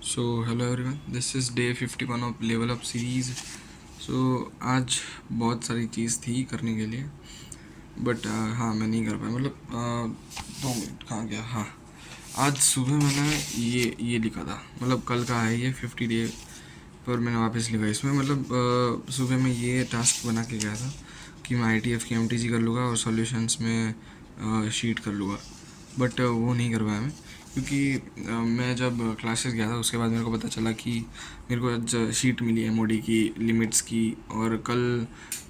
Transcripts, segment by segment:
So hello everyone, this is day 51 of level up series. So आज बहुत सारी चीज़ थी करने के लिए, बट हाँ मैं नहीं कर पाया। मतलब 2 मिनट कहाँ गया। हाँ, आज सुबह मैंने ये लिखा था। मतलब कल का है ये 50 डे, पर मैंने वापस लिखा इसमें। मतलब सुबह में ये टास्क बना के गया था कि मैं ITF की MTG कर लूँगा और सॉल्यूशंस में शीट कर लूँगा, बट वो नहीं कर पाया मैं, क्योंकि मैं जब क्लासेस गया था उसके बाद मेरे को पता चला कि मेरे को आज शीट मिली है MOD की लिमिट्स की। और कल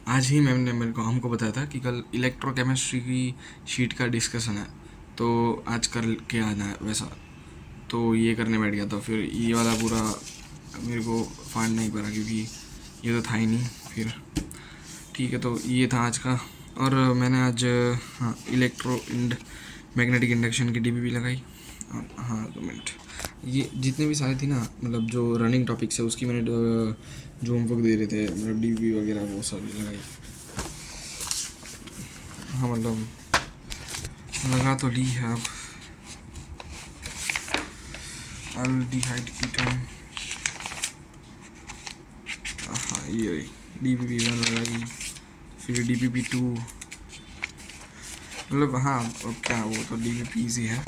आज ही मैम ने मेरे को हमको बताया था कि कल इलेक्ट्रोकेमिस्ट्री की शीट का डिस्कशन है, तो आज कर के आना है वैसा। तो ये करने बैठ गया था, फिर ये वाला पूरा मेरे को फाड़ नहीं पड़ा क्योंकि ये तो था ही नहीं। फिर ठीक है, तो ये था आज का। और मैंने आज हाँ इलेक्ट्रो मैग्नेटिक इंडक्शन की DB भी लगाई। हाँ 2 मिनट। ये जितने भी सारे थी ना, मतलब जो रनिंग टॉपिक्स है उसकी मैंने जो होमवर्क दे रहे थे, मतलब DB वगैरह वो सब लगाई। हाँ मतलब लगा तो ली है अब। अल्डिहाइड कीटोन, हाँ ये DPP1 लगाई, फिर DPP2। मतलब हाँ अब क्या, वो तो DPP ही है।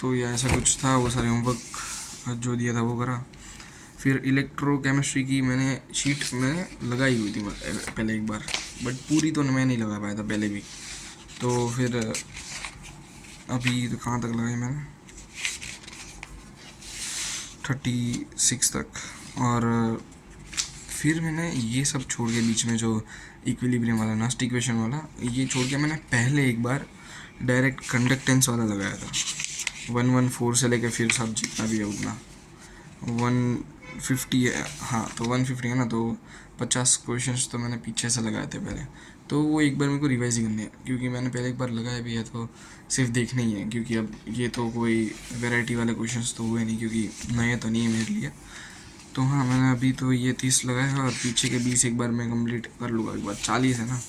तो ये ऐसा कुछ था, वो सारे होमवर्क जो दिया था वो करा। फिर इलेक्ट्रोकेमिस्ट्री की मैंने शीट में लगाई हुई थी पहले एक बार, बट पूरी तो मैं नहीं लगा पाया था पहले भी। तो फिर अभी तो कहाँ तक लगाई मैंने, 36 तक। और फिर मैंने ये सब छोड़ के बीच में जो इक्विलिब्रियम वाला नास्ट इक्वेशन वाला ये छोड़ के मैंने पहले एक बार डायरेक्ट कंडक्टेंस वाला लगाया था। 114 से लेके फिर सब जितना भी है उतना 150 है। हाँ तो 150 है ना, तो 50 क्वेश्चंस तो मैंने पीछे से लगाए थे पहले। तो वो एक बार मेरे को रिवाइज ही करने है, क्योंकि मैंने पहले एक बार लगाया भी है, तो सिर्फ देखने ही है। क्योंकि अब ये तो कोई वैरायटी वाले क्वेश्चंस तो हुए नहीं, क्योंकि नए तो नहीं है मेरे लिए। तो हाँ मैंने अभी तो ये 30 लगाया है, और पीछे के 20 एक बार मैं कंप्लीट कर लूँगा। एक बार 40 है ना,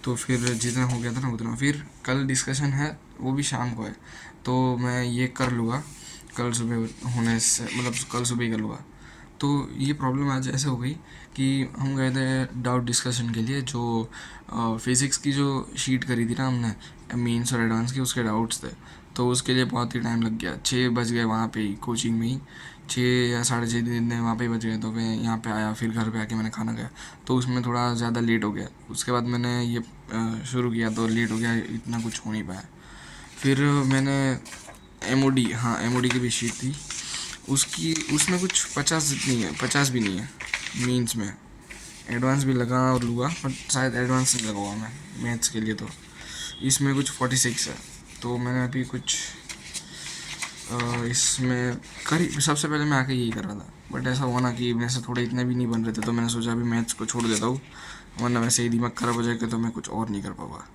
तो फिर जितना हो गया था ना उतना। फिर कल डिस्कशन है, वो भी शाम को है, तो मैं ये कर लूँगा कल सुबह होने से, मतलब कल सुबह ही कर लूँगा। तो ये प्रॉब्लम आज ऐसे हो गई कि हम गए थे डाउट डिस्कशन के लिए, जो फिज़िक्स की जो शीट करी थी ना हमने, मेंस और एडवांस की, उसके डाउट्स थे। तो उसके लिए बहुत ही टाइम लग गया, 6 बज गए वहाँ पे ही कोचिंग में ही। 6 या 6:30 दिन वहाँ पे ही बज गए। तो मैं यहाँ पे आया, फिर घर पे आके मैंने खाना खाया, तो उसमें थोड़ा ज़्यादा लेट हो गया। उसके बाद मैंने ये शुरू किया तो लेट हो गया, इतना कुछ हो नहीं पाया। फिर मैंने MOD, हाँ MOD की भी शीट थी, उसकी उसमें कुछ 50 जितनी है, 50 भी नहीं है मीन्स में। एडवांस भी लगा और लूँगा, बट शायद एडवांस नहीं लगाऊंगा मैं मैथ्स के लिए। तो इसमें कुछ 46 है। तो मैंने अभी कुछ इसमें करी, सबसे पहले मैं आके यही कर रहा था, बट ऐसा हुआ ना कि मेरे से थोड़े इतने भी नहीं बन रहे थे, तो मैंने सोचा अभी मैथ्स को छोड़ देता हूँ, वरना वैसे ही दिमाग ख़राब हो जाएगा, तो मैं कुछ और नहीं कर पाऊँगा।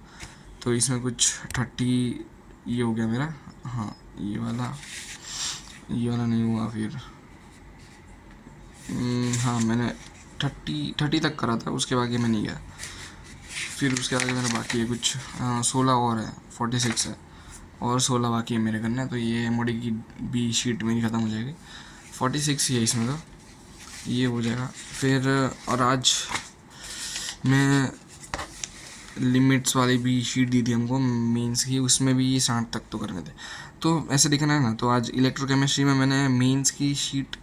तो इसमें कुछ 30 ये हो गया मेरा। हाँ ये वाला नहीं हुआ। फिर हाँ मैंने 30 तक करा था, उसके आगे मैं नहीं गया। फिर उसके आगे मेरा बाकी है कुछ 16 और है, 46 है, और 16 बाकी है मेरे करने। तो ये MOD की भी शीट मेरी ख़त्म हो जाएगी। 46 ही है इसमें, तो ये हो जाएगा फिर। और आज मैं लिमिट्स वाली भी शीट दी थी हमको मेंस की, उसमें भी 60 तक तो करने थे। तो ऐसे देखना है ना, तो आज इलेक्ट्रोकेमिस्ट्री में मैंने मेंस की शीट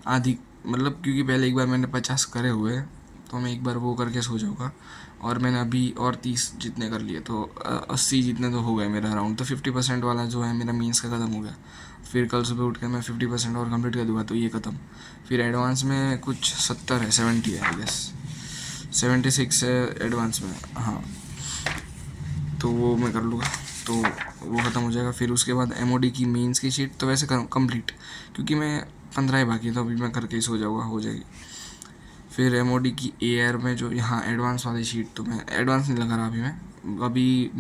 आधी, मतलब क्योंकि पहले एक बार मैंने 50 करे हुए, तो मैं एक बार वो करके सो जाऊँगा। और मैंने अभी और 30 जितने कर लिए, तो 80 जितने तो हो गए मेरा राउंड। तो 50% वाला जो है मेरा मीन्स का ख़त्म हो गया। फिर कल सुबह उठ के मैं 50% और कंप्लीट कर दूँगा, तो ये ख़त्म। फिर एडवांस में कुछ 70 है, 70 है आई गेस, 76 है एडवांस में। हाँ तो वो मैं कर लूँगा, तो वो ख़त्म हो जाएगा। फिर उसके बाद MOD की मेंस की शीट तो वैसे कंप्लीट, क्योंकि मैं 15 ही बाकी है, तो अभी मैं करके ही सो जाऊँगा, हो जाएगी। फिर MOD की AR में जो यहाँ एडवांस वाली शीट, तो मैं एडवांस नहीं लगा रहा अभी। मैं अभी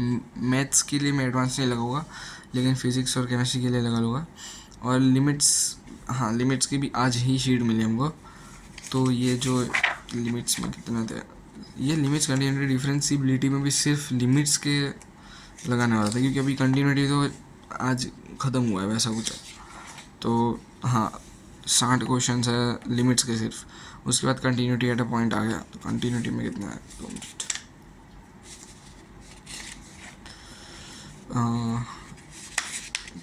मैथ्स के लिए मैं एडवांस नहीं लगाऊंगा, लेकिन फिज़िक्स और केमिस्ट्री के लिए लगा लूँगा। और लिमिट्स, हाँ लिमिट्स की भी आज ही शीट मिली हमको। तो ये जो लिमिट्स में कितने थे, ये लिमिट्स कंटिन्यूटी डिफरेंसीबिलिटी में भी सिर्फ लिमिट्स के लगाने वाला था, क्योंकि अभी कंटिन्यूटी तो आज ख़त्म हुआ है वैसा कुछ। तो हाँ 60 क्वेश्चन है लिमिट्स के सिर्फ, उसके बाद कंटिन्यूटी एट अ पॉइंट आ गया। तो कंटिन्यूटी में कितना है, 2 मिनट,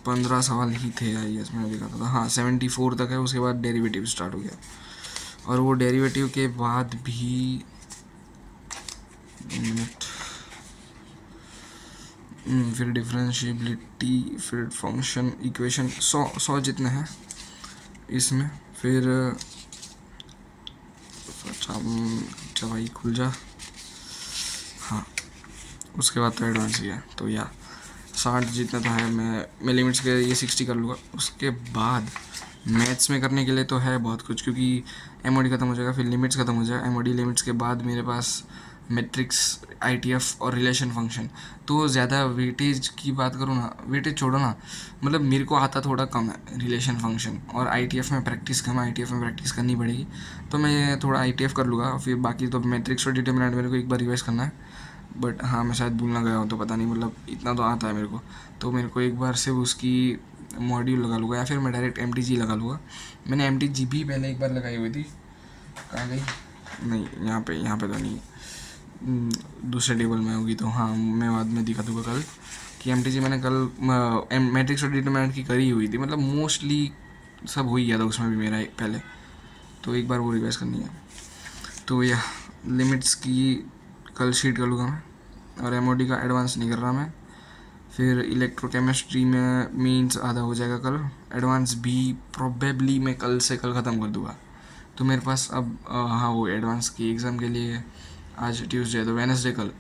15 सवाल ही थे आई एस मैंने देखा था। हाँ 74 तक है, उसके बाद डेरिवेटिव स्टार्ट हो गया, और वो डेरिवेटिव के बाद भी 2 मिनट, फिर डिफरेंशिएबिलिटी, फिर फंक्शन इक्वेशन, 100 जितने हैं इसमें। फिर अच्छा भाई खुल जा, हाँ उसके बाद तो एडवांस ही है। तो या 60 जितना तो है, मैं लिमिट्स के ये 60 कर लूँगा। उसके बाद मैथ्स में करने के लिए तो है बहुत कुछ, क्योंकि एमओडी खत्म हो जाएगा, फिर लिमिट्स खत्म हो जाएगा। एमओडी लिमिट्स के बाद मेरे पास मैट्रिक्स, आईटीएफ और रिलेशन फंक्शन। तो ज़्यादा वेटेज की बात करूँ ना, वेटेज छोड़ो ना, मतलब मेरे को आता थोड़ा कम है रिलेशन फंक्शन, और आईटीएफ में प्रैक्टिस कम है, आईटीएफ में प्रैक्टिस करनी पड़ेगी। तो मैं थोड़ा आईटीएफ कर लूँगा, फिर बाकी तो मैट्रिक्स और डिटरमिनेंट मेरे को एक बार रिवाइज करना है। बट हाँ मैं शायद भूलना गया हूँ, तो पता नहीं, मतलब इतना तो आता है मेरे को। तो मेरे को एक बार सिर्फ उसकी मॉड्यूल लगा लूँगा, या फिर मैं डायरेक्ट एमटीजी लगा लूँगा। मैंने एमटीजी भी पहले एक बार लगाई हुई थी, कहाँ गई, नहीं यहाँ पे तो नहीं, दूसरे टेबल में होगी। तो हाँ मैं बाद में दिखा दूँगा कल कि एमटीजी मैंने कल मैट्रिक्स और डिटरमिनेंट की करी हुई थी, मतलब मोस्टली सब हो ही गया था उसमें भी मेरा पहले। तो एक बार वो रिवाइज करनी है। तो यह लिमिट्स की कल शीट कर लूँगा मैं, और एमओडी का एडवांस नहीं कर रहा मैं। फिर इलेक्ट्रोकेमिस्ट्री में मीन्स आधा हो जाएगा कल, एडवांस भी प्रोबेबली मैं कल से कल ख़त्म कर दूँगा। तो मेरे पास अब हाँ वो एडवांस की एग्ज़ाम के लिए आज ट्यूसडे, तो वेडनेसडे कल,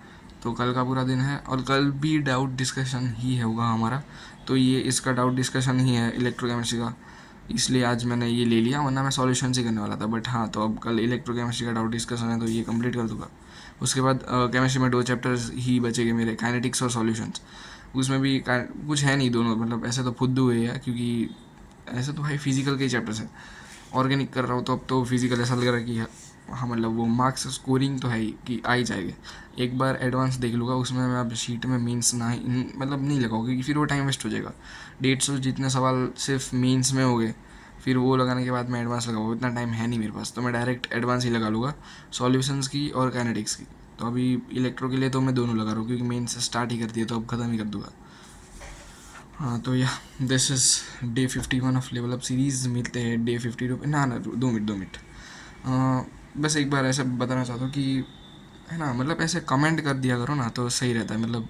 तो कल का पूरा दिन है। और कल भी डाउट डिस्कशन ही होगा हमारा, तो ये इसका डाउट डिस्कशन ही है इलेक्ट्रोकेमिस्ट्री का, इसलिए आज मैंने ये ले लिया, वरना मैं सॉल्यूशन ही करने वाला था। बट हाँ तो अब कल इलेक्ट्रोकेमिस्ट्री का डाउट डिस्कशन है, तो ये कंप्लीट कर दूँगा। उसके बाद केमिस्ट्री में 2 चैप्टर्स ही बचेंगे मेरे, काइनेटिक्स और सॉल्यूशंस। उसमें भी कुछ है नहीं, दोनों मतलब ऐसे तो फुद्दू हुए है, क्योंकि ऐसे तो भाई फिजिकल के ही चैप्टर्स है। ऑर्गेनिक कर रहा हूँ तो अब तो फिजिकल ऐसा लग रहा है कि हाँ मतलब वो मार्क्स स्कोरिंग तो है ही कि आ ही जाएगा। एक बार एडवांस देख लूँगा, उसमें मैं अब शीट में मीन्स ना ही मतलब नहीं लगाऊँ, क्योंकि फिर वो टाइम वेस्ट हो जाएगा। 150 जितने सवाल सिर्फ मीन्स में हो गए, फिर वो लगाने के बाद मैं एडवांस लगाऊँ, इतना टाइम है नहीं मेरे पास। तो मैं डायरेक्ट एडवांस ही लगा लूँगा, सॉल्यूशंस की और काइनेटिक्स की। तो अभी इलेक्ट्रो के लिए तो मैं दोनों लगा रहा हूँ, क्योंकि मेन्स स्टार्ट ही कर दिया, तो अब ख़त्म ही कर दूँगा। हाँ तो या this is day 51 of level up series. मिलते हैं डे 52 पे। ना 2 मिनट बस एक बार ऐसा बताना चाहता हूँ कि है ना, मतलब ऐसे कमेंट कर दिया करो ना, तो सही रहता है। मतलब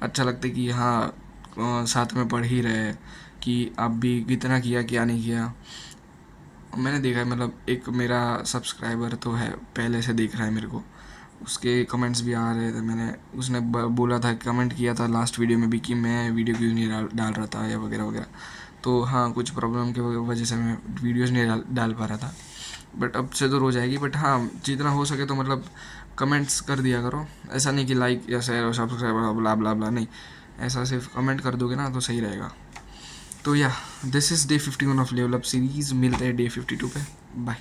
अच्छा लगता है कि हाँ साथ में पढ़ ही रहे, कि आप भी कितना किया क्या नहीं किया। मैंने देखा है, मतलब एक मेरा सब्सक्राइबर तो है, पहले से देख रहा है मेरे को, उसके कमेंट्स भी आ रहे थे। मैंने उसने बोला था, कमेंट किया था लास्ट वीडियो में भी कि मैं वीडियो क्यों नहीं डाल रहा था या वगैरह वगैरह। तो हाँ कुछ प्रॉब्लम की वजह से मैं वीडियोज़ नहीं डाल पा रहा था, बट अब से तो रोज़ आएगी। बट हाँ जितना हो सके तो मतलब कमेंट्स कर दिया करो, ऐसा नहीं कि लाइक या शेयर और सब्सक्राइब ब्ला ब्ला ब्ला, नहीं, ऐसा सिर्फ कमेंट कर दोगे ना तो सही रहेगा। तो या this is day 51 of level up series. मिलते हैं डे 52 पे। बाय।